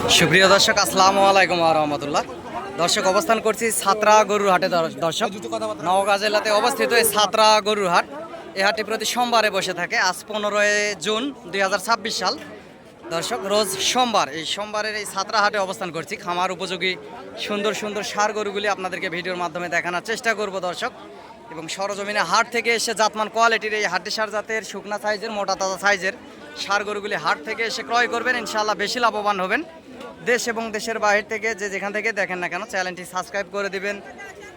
সুপ্রিয় দর্শক, আসসালামু আলাইকুম ওয়া রাহমাতুল্লাহ। দর্শক, অবস্থান করছি ছাত্রা গরুর হাটে। দর্শক, নওগাঁ জেলাতে অবস্থিত এই ছাত্রা গরুর হাট। এই হাটটি প্রতি সোমবারে বসে থাকে। আজ 15 জুন 2026 সাল। দর্শক, রোজ সোমবার এই সোমবারের এই ছাত্রা হাটে অবস্থান করছি। খামার উপযোগী সুন্দর সুন্দর ষাঁড় গরুগুলি আপনাদেরকে ভিডিওর মাধ্যমে দেখানোর চেষ্টা করব দর্শক। এবং সরজমিনে হাট থেকে এসে জাতমান কোয়ালিটির এই হাড্ডিসার জাতের শুকনা সাইজের মোটা তাজা সাইজের ষাঁড় গরুগুলি হাট থেকে এসে ক্রয় করবেন, ইনশাআল্লাহ বেশি লাভবান হবেন। দেশ এবং দেশের বাইরে থেকে যেখান থেকে দেখেন না কেন চ্যানেলটি সাবস্ক্রাইব করে দিবেন।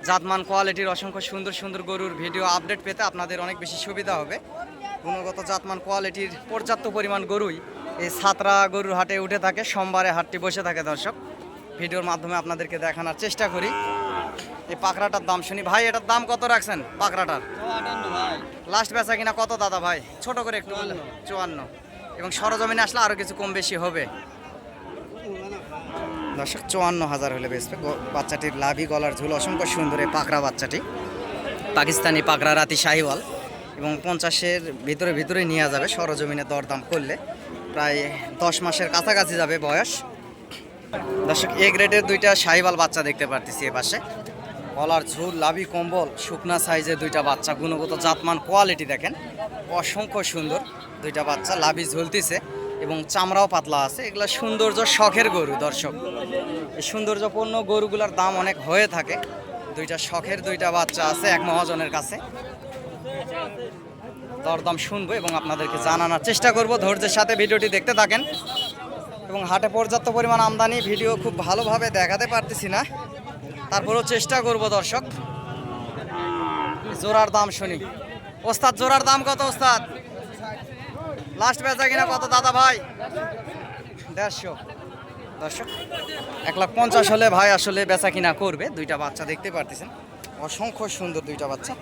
জাতমান কোয়ালিটির অসংখ্য সুন্দর সুন্দর গরুর ভিডিও আপডেট পেতে আপনাদের অনেক বেশি সুবিধা হবে। গুণগত জাতমান কোয়ালিটির পর্যাপ্ত পরিমাণ গরুই এই ছাত্রা গরুর হাটে উঠে থাকে। সোমবারে হাটটি বসে থাকে দর্শক। ভিডিওর মাধ্যমে আপনাদেরকে দেখানোর চেষ্টা করি। এই পাকড়াটার দাম শুনি ভাই, এটার দাম কত রাখছেন পাকড়াটার? লাস্ট বেচা কিনা কত দাদা ভাই? ছোট করে একটু 54। এবং সরজমিনে আসলে আরও কিছু কম বেশি হবে দর্শক। 54,000 হলে বেচবে। বাচ্চাটির লাভি গলার ঝুল অসংখ্য সুন্দর। এই পাকড়া বাচ্চাটি পাকিস্তানি পাকড়া রাতি শাহিওয়াল এবং 50-এর ভিতরে নিয়ে যাবে। সরজমিনে দরদাম করলে প্রায় 10 মাসের কাছাকাছি যাবে বয়স দর্শক। এ গ্রেডের দুইটা শাহিওয়াল বাচ্চা দেখতে পারতেছি এ পাশে। গলার ঝুল, লাভি কম্বল, শুকনা সাইজের দুইটা বাচ্চা। গুণগত জাতমান কোয়ালিটি দেখেন অসংখ্য সুন্দর। দুইটা বাচ্চা লাভি ঝুলতিছে এবং চামড়াও পাতলা আছে। এগুলো সৌন্দর্য শখের গরু দর্শক। এই সৌন্দর্যপূর্ণ গরুগুলোর দাম অনেক হয়ে থাকে। দুইটা শখের দুইটা বাচ্চা আছে এক মহাজনের কাছে। দরদাম শুনবো এবং আপনাদেরকে জানানোর চেষ্টা করব। ধৈর্যের সাথে ভিডিওটি দেখতে থাকেন। এবং হাটে পর্যাপ্ত পরিমাণ আমদানি, ভিডিও খুব ভালোভাবে দেখাতে পারতেছি না, তারপরেও চেষ্টা করব দর্শক। জোড়ার দাম শুনি। ওস্তাদ, জোড়ার দাম কত ওস্তাদ? লাস্ট বেচা কিনা কত দাদা ভাই? 150 দর্শক। 1,50,000 হলে ভাই আসলে বেচা কিনা করবে। দুইটা বাচ্চা দেখতে পারতেছেন অসংখ্য সুন্দর দুইটা বাচ্চা।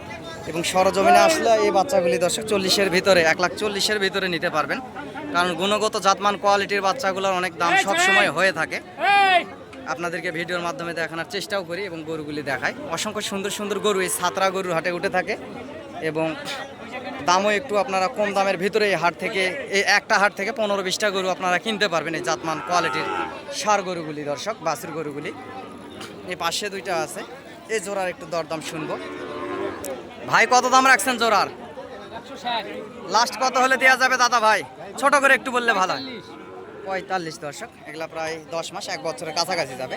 এবং সরজমিনে আসলে এই বাচ্চাগুলি দর্শক 40-এর ভিতরে 1,40,000-এর ভিতরে নিতে পারবেন। কারণ গুণগত জাতমান কোয়ালিটির বাচ্চাগুলোর অনেক দাম সবসময় হয়ে থাকে। আপনাদেরকে ভিডিওর মাধ্যমে দেখানোর চেষ্টাও করি এবং গরুগুলি দেখাই। অসংখ্য সুন্দর সুন্দর গরু এই ছাত্রা গরুর হাটে উঠে থাকে এবং দামও একটু আপনারা কম দামের ভিতরে এই হাট থেকে, এই একটা হাট থেকে 15-20টা গরু আপনারা কিনতে পারবেন এই জাতমান কোয়ালিটির ষাঁড় গরুগুলি দর্শক, বাছুর গরুগুলি। এই পাশে দুইটা আছে। এই জোড়ার একটু দরদাম শুনবো। ভাই কত দাম রাখছেন জোড়ার? লাস্ট কত হলে দেওয়া যাবে দাদা ভাই? ছোট করে একটু বললে ভালো হয়। 45 দর্শক। এগুলা প্রায় 10 মাস 1 বছরের কাছাকাছি যাবে।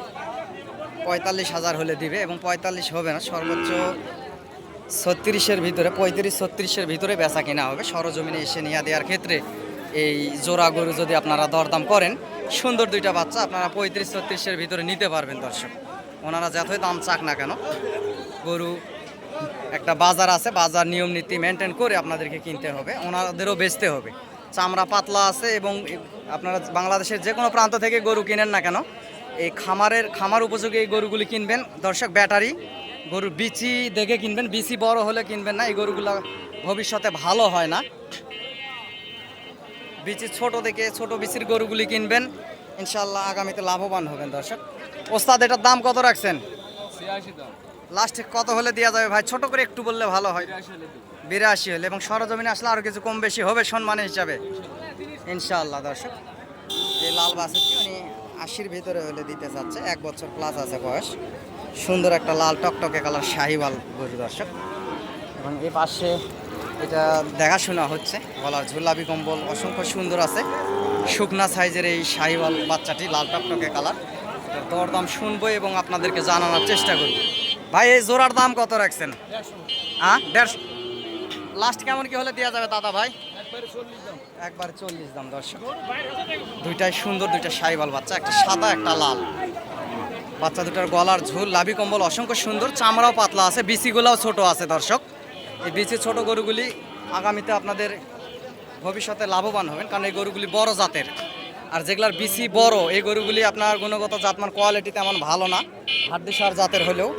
45,000 হলে দিবে এবং 45 হবে না, সর্বোচ্চ 36-এর ভিতরে, 35-36-এর ভিতরে বেচা কিনা হবে। সরজমিনে এসে নিয়ে দেওয়ার ক্ষেত্রে এই জোড়া গরু যদি আপনারা দরদাম করেন, সুন্দর দুইটা বাচ্চা আপনারা 35-36-এর ভিতরে নিতে পারবেন দর্শক। ওনারা যতই দাম চাক না কেন, গরু একটা বাজার আছে, বাজার নিয়ম নীতি মেনটেন করে আপনাদেরকে কিনতে হবে, ওনাদেরও বেচতে হবে। চামড়া পাতলা আছে এবং আপনারা বাংলাদেশের যে কোনো প্রান্ত থেকে গরু কিনেন না কেন, এই খামার উপযোগী এই গরুগুলি কিনবেন দর্শক। ব্যাটারি গরুর বিচি দেখে কিনবেন, বিচি বড় হলে কিনবেন না, এই গরুগুলো ভবিষ্যতে ভালো হয় না। বিচি ছোট দেখে ছোট বিচির গরুগুলি কিনবেন, ইনশাল্লাহ আগামীতে লাভবান হবেন দর্শক। ওস্তাদ, এটার দাম কত রাখছেন? 86 দাম। লাস্টে কত হলে দেওয়া যাবে ভাই? ছোট করে একটু বললে ভালো হয়। 82 হলে এবং সরজমিনে আসলে আরও কিছু কম বেশি হবে সম্মানের হিসাবে ইনশাআল্লাহ দর্শক। এই লাল বাছুরটি উনি 80-র ভিতরে হলে দিতে চাচ্ছে। 1 বছর প্লাস আছে বয়স। সুন্দর একটা লাল টকটকে কালার শাহিওয়াল গরু দর্শক। এবং এই পাশে এটা দেখাশোনা হচ্ছে। গলার ঝুলাবি কম্বল অসংখ্য সুন্দর আছে। শুকনা সাইজের এই শাহিওয়াল বাচ্চাটি লাল টকটকে কালার। এটার দরদাম শুনবো এবং আপনাদেরকে জানানোর চেষ্টা করব। ভাই, এই জোড়ার দাম কত রাখছেন? 150। লাস্ট কেমন কি হলে দেওয়া যাবে দাদা ভাই? একবার 40 দাম দর্শক। দুইটাই সুন্দর, দুইটা শাহিওয়াল বাচ্চা, একটা সাদা একটা লাল। বাচ্চা দুটার গলার ঝুল, লাভি কম্বল অসংখ্য সুন্দর। চামড়াও পাতলা আছে, বিচিগুলাও ছোট আছে দর্শক। এই বিচি ছোট গরুগুলি আগামীতে আপনাদের ভবিষ্যতে লাভবান হবেন, কারণ এই গরুগুলি বড় জাতের। আর যেগুলার বিচি বড় এই গরুগুলি আপনার গুণগত জাতমান কোয়ালিটি তেমন ভালো না, হাড্ডিসার জাতের হলেও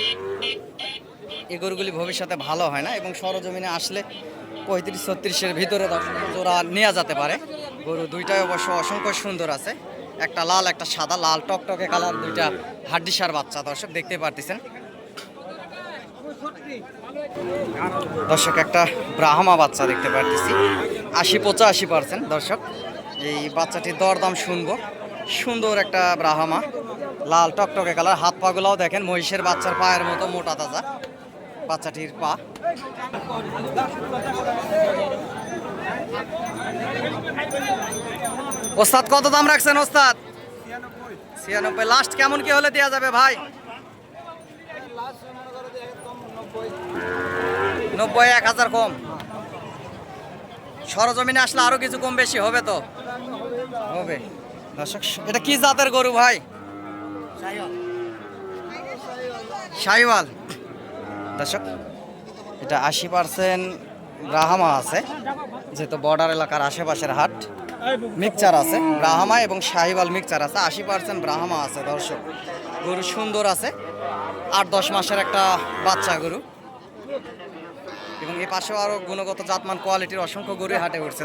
এই গরুগুলি ভবিষ্যতে ভালো হয় না। এবং সরজমিনে আসলে 35-36-এর ভিতরে জোড়া নেওয়া যেতে পারে। গরু দুইটাই অবশ্য অসংখ্য সুন্দর আছে, একটা লাল একটা সাদা, লাল টকটকে কালার দুইটা হাড্ডিসার বাচ্চা দর্শক দেখতে পারতেছেন দর্শক। একটা ব্রাহ্মা বাচ্চা দেখতে পারতেছি 80-85% দর্শক। এই বাচ্চাটির দরদাম শুনবো। সুন্দর একটা ব্রাহ্মা, লাল টকটকে কালার। হাত পাগুলাও দেখেন মহিষের বাচ্চার পায়ের মতো মোটা তাজা বাচ্চাটির পা। ওস্তাদ কত দাম রাখছেন ওস্তাদ? 96। লাস্ট কেমন কি হলে দেওয়া যাবে ভাই? 90, 1000 কম। সরজমিনে আসলে আরো কিছু কম বেশি হবে তো? হবে। দর্শক এটা কি জাতের গরু ভাই? শাহিওয়াল। দর্শক এটা 80% ব্রাহ্মা আছে, যেহেতু বর্ডার এলাকার আশেপাশের হাট। মিক্সচার আছে ব্রাহ্মা এবং শাহিওয়াল মিক্সচার আছে, 80% ব্রাহ্মা আছে। দর্শক গরু সুন্দর আছে, 8-10 মাসের একটা বাচ্চা গরু। এবং এই পাশেও আরো গুণগত জাতমান কোয়ালিটির অসংখ্য গরু হাটে উঠছে।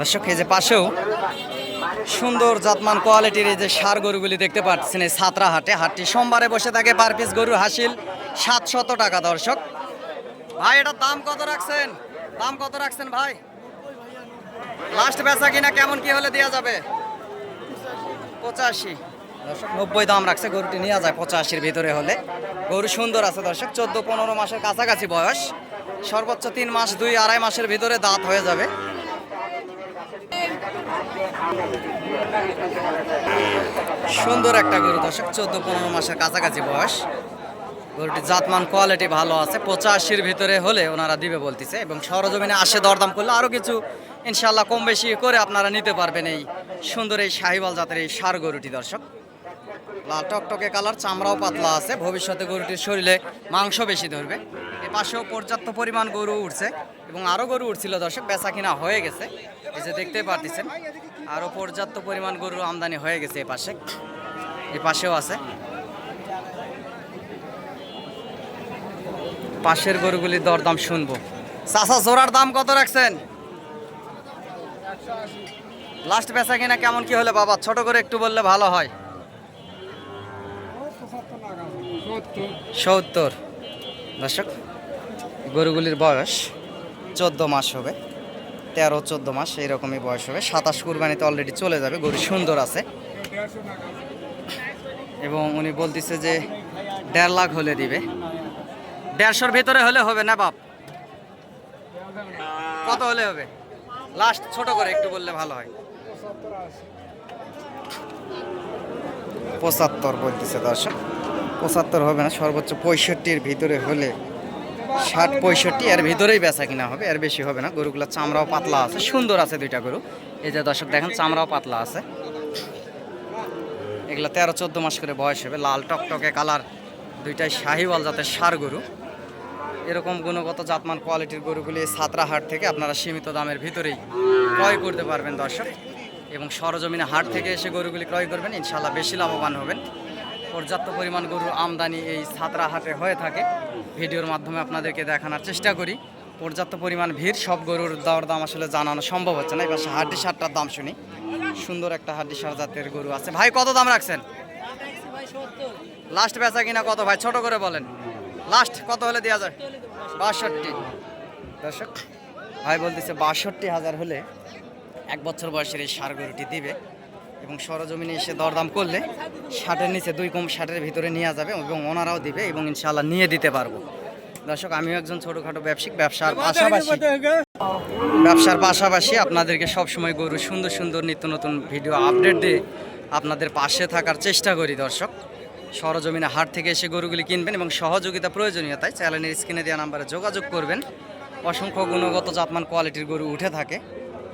দর্শক এই যে পাশেও সুন্দর জাতমান কোয়ালিটির এই যে ষাঁড় গরুগুলি দেখতে পাচ্ছেন এই ছাত্রা হাটে। হাটটি সোমবারে বসে থাকে। পার পিস গরুর হাসিল 700 টাকা। দর্শক ভাই এটার দাম কত রাখছেন? দাম কত রাখছেন ভাই? লাস্ট বেচা কিনা কেমন কি হলে দেওয়া যাবে? 85। দর্শক 90 দাম রাখছে, গরুটি নেওয়া যায় 85-র ভিতরে হলে। গরু সুন্দর আছে দর্শক, 14-15 মাসের কাছাকাছি বয়স, সর্বোচ্চ 3 মাস 2-2.5 মাসের ভিতরে দাঁত হয়ে যাবে। সুন্দর একটা গরু দর্শক, 14-15 মাসের কাছাকাছি বয়স। গরুটির জাতমান কোয়ালিটি ভালো আছে, 85-র ভিতরে হলে ওনারা দিবে বলতেছে। এবং সরজমিনে আসে দরদাম করলে আরও কিছু ইনশাল্লাহ কম বেশি করে আপনারা নিতে পারবেন এই সুন্দর এই শাহিওয়াল জাতের এই ষাঁড় গরুটি। দর্শক লাল টকটকে কালার, চামড়াও পাতলা আছে। ভবিষ্যতে গরুটির শরীরে মাংস বেশি ধরবে। এ পাশেও পর্যাপ্ত পরিমাণ গরু উঠছে এবং আরও গরু উঠছিল দর্শক, বেচা কিনা হয়ে গেছে। এই যে দেখতে পারতেছেন আরও পর্যাপ্ত পরিমাণ গরু আমদানি হয়ে গেছে। এ পাশেও আছে। পাশের গরুগুলির দরদাম শুনবো। চাচা জোড়ার দাম কত রাখছেন? লাস্ট বেচা কিনা কেমন কি হলে বাবা? ছোট করে একটু বললে ভালো হয়। 70। দর্শক গরুগুলির বয়স 14 মাস হবে, 13-14 মাস এইরকমই বয়স হবে। 27 কুরবানিতে অলরেডি চলে যাবে। গরু সুন্দর আছে এবং উনি বলতেছে যে 1.5 লাখ হলে দিবে। 150-র ভিতরে হলে হবে না বাপ? কত হলে হবে লাস্ট? ছোট করে একটু বললে ভালো হয়। 75 বলতেছে দর্শক। 75 হবে না, সর্বোচ্চ 65-র ভিতরে হলে 60-65 এর ভিতরেই বেচা কিনা হবে, এর বেশি হবে না। গরুগুলোর চামড়াও পাতলা আছে, সুন্দর আছে দুইটা গরু। এই যে দর্শক দেখেন চামড়াও পাতলা আছে। এগুলো 13-14 মাস করে বয়স হবে। লাল টকটকে কালার, দুইটাই শাহিওয়াল জাতের ষাঁড় গরু। এরকম গুণগত জাতমান কোয়ালিটির গরুগুলি ছাত্রা হাট থেকে আপনারা সীমিত দামের ভিতরেই ক্রয় করতে পারবেন দর্শক। এবং সরজমিনে হাট থেকে এসে গরুগুলি ক্রয় করবেন, ইনশাল্লাহ বেশি লাভবান হবেন। পর্যাপ্ত পরিমাণ গরুর আমদানি এই ছাত্রা হাটে হয়ে থাকে। ভিডিওর মাধ্যমে আপনাদেরকে দেখানোর চেষ্টা করি। পর্যাপ্ত পরিমাণ ভিড়, সব গরুর দাম আসলে জানানো সম্ভব হচ্ছে না। এবার হাড্ডি সারটার দাম শুনি। সুন্দর একটা হাড্ডি সার জাতের গরু আছে। ভাই কত দাম রাখছেন? লাস্ট বেচা কিনা কত ভাই? ছোট করে বলেন, লাস্ট কত হলে দেওয়া যায়? 62। দর্শক ভাই বলতেছে 62,000 হলে 1 বছর বয়সের এই ষাঁড় গরুটি দিবে। এবং সরজমিনে এসে দরদাম করলে 60-এর নিচে 2 কম 60-এর ভিতরে নেওয়া যাবে এবং ওনারাও দিবে এবং ইনশাআল্লাহ নিয়ে দিতে পারবো। দর্শক আমিও একজন ছোটোখাটো ব্যবসায়িক, ব্যবসার পাশাপাশি আপনাদেরকে সবসময় গরু সুন্দর সুন্দর নিত্য নতুন ভিডিও আপডেট দিয়ে আপনাদের পাশে থাকার চেষ্টা করি। দর্শক সরজমিনে হাট থেকে এসে গরুগুলি কিনবেন এবং সহযোগিতা প্রয়োজনীয়তায় চ্যানেলের স্ক্রিনে দেওয়া নাম্বারে যোগাযোগ করবেন। অসংখ্য গুণগত জাতমান কোয়ালিটির গরু উঠে থাকে।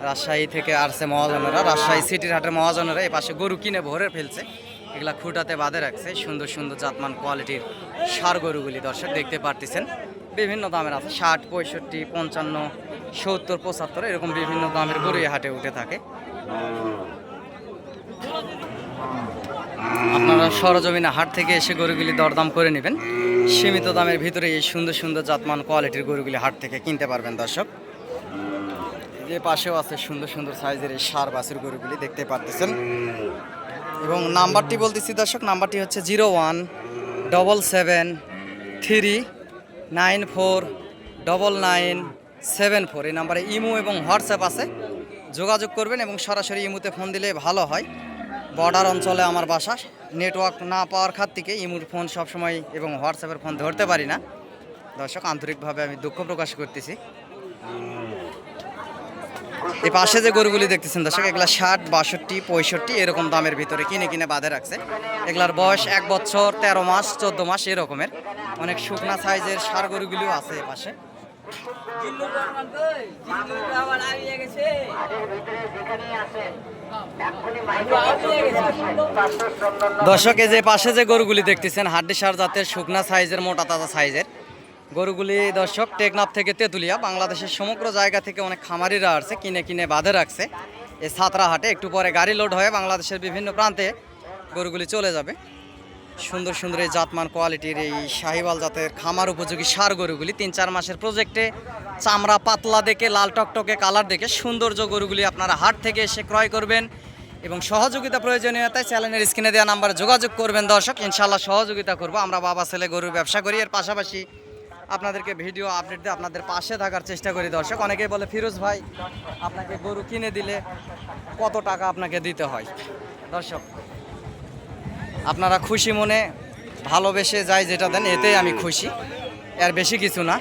রাজশাহী থেকে আসছে মহাজনেরা, রাজশাহী সিটির হাটের মহাজনেরা এই পাশে গরু কিনে ভরে ফেলছে। এগুলা খুঁটাতে বাঁধে রাখছে সুন্দর সুন্দর জাতমান কোয়ালিটির ষাঁড় গরুগুলি। দর্শক দেখতে পারতেছেন বিভিন্ন দামের আছে, 60, 65, 55, 70, 75 এরকম বিভিন্ন দামের গরু এই হাটে উঠে থাকে। আপনারা সরজমিনে হাট থেকে এসে গরুগুলি দরদাম করে নেবেন। সীমিত দামের ভিতরে এই সুন্দর সুন্দর জাতমান কোয়ালিটির গরুগুলি হাট থেকে কিনতে পারবেন। দর্শক যে পাশেও আছে সুন্দর সুন্দর সাইজের এই ষাঁড় বাছুর গরুগুলি দেখতে পারতেছেন। এবং নাম্বারটি বলতেছি দর্শক, নাম্বারটি হচ্ছে 0177394994। এই নাম্বারে ইমো এবং হোয়াটসঅ্যাপ আছে, যোগাযোগ করবেন এবং সরাসরি ইমোতে ফোন দিলে ভালো হয়। বর্ডার অঞ্চলে আমার বাসা, নেটওয়ার্ক না পাওয়ার খাত থেকে ইমুর ফোন সবসময় এবং হোয়াটসঅ্যাপের ফোন ধরতে পারি না। দর্শক আন্তরিকভাবে আমি দুঃখ প্রকাশ করতেছি। এই পাশে যে গরুগুলি দেখতেছেন দর্শক, এগুলা 60, 62, 65 এরকম দামের ভিতরে কিনে বাঁধে রাখছে। এগুলার বয়স 1 বছর 13 মাস 14 মাস এরকমের। অনেক শুকনা সাইজের ষাঁড় গরুগুলিও আছে এ পাশে। দর্শক এই যে পাশে যে গরুগুলি দেখতেছেন হাড্ডি সার জাতের শুকনা সাইজের মোটা তাজা সাইজের গরুগুলি দর্শক টেকনাফ থেকে তেঁতুলিয়া, বাংলাদেশের সমগ্র জায়গা থেকে অনেক খামারিরা আসছে কিনে বাঁধে রাখছে এই ছাতরা হাটে। একটু পরে গাড়ি লোড হয়ে বাংলাদেশের বিভিন্ন প্রান্তে গরুগুলি চলে যাবে। সুন্দর সুন্দর এই জাতমান কোয়ালিটির এই শাহিওয়াল জাতের খামার উপযোগী ষাঁড় গরুগুলি 3-4 মাসের প্রজেক্টে, চামড়া পাতলা দেখে, লাল টকটকে কালার দেখে সৌন্দর্য গরুগুলি আপনারা হাট থেকে এসে ক্রয় করবেন এবং সহযোগিতা প্রয়োজনীয়তায় চ্যানেলের স্ক্রিনে দেওয়া নাম্বারে যোগাযোগ করবেন। দর্শক ইনশাআল্লাহ সহযোগিতা করব। আমরা বাবা ছেলে গরুর ব্যবসা করি, এর পাশাপাশি আপনাদেরকে ভিডিও আপডেট দিয়ে আপনাদের পাশে থাকার চেষ্টা করি। দর্শক অনেকেই বলে ফিরোজ ভাই আপনাকে গরু কিনে দিলে কত টাকা আপনাকে দিতে হয়। দর্শক আপনারা খুশি মনে ভালোবেসে যাই যেটা দেন এতেই আমি খুশি, এর বেশি কিছু না।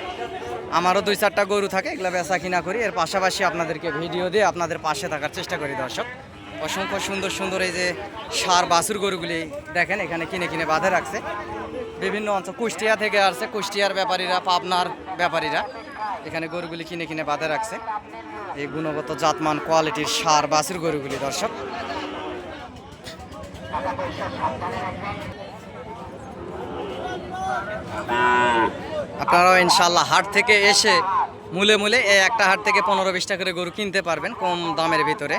আমারও 2-4টা গরু থাকে, এগুলো বেচা কিনা করি, এর পাশাপাশি আপনাদেরকে ভিডিও দিয়ে আপনাদের পাশে থাকার চেষ্টা করি। দর্শক অসংখ্য সুন্দর সুন্দর এই যে ষাঁড় বাছুর গরুগুলি দেখেন এখানে কিনে বাঁধে রাখছে। বিভিন্ন অঞ্চল কুষ্টিয়া থেকে আসছে, কুষ্টিয়ার ব্যাপারীরা, পাবনার ব্যাপারীরা এখানে গরুগুলি কিনে বাঁধে রাখছে এই গুণগত জাতমান কোয়ালিটির ষাঁড় বাছুর গরুগুলি। দর্শক আপনারাও ইনশাআল্লাহ হাট থেকে এসে মূলে এই একটা হাট থেকে 15-20 টাকা করে গরু কিনতে পারবেন কম দামের ভিতরে।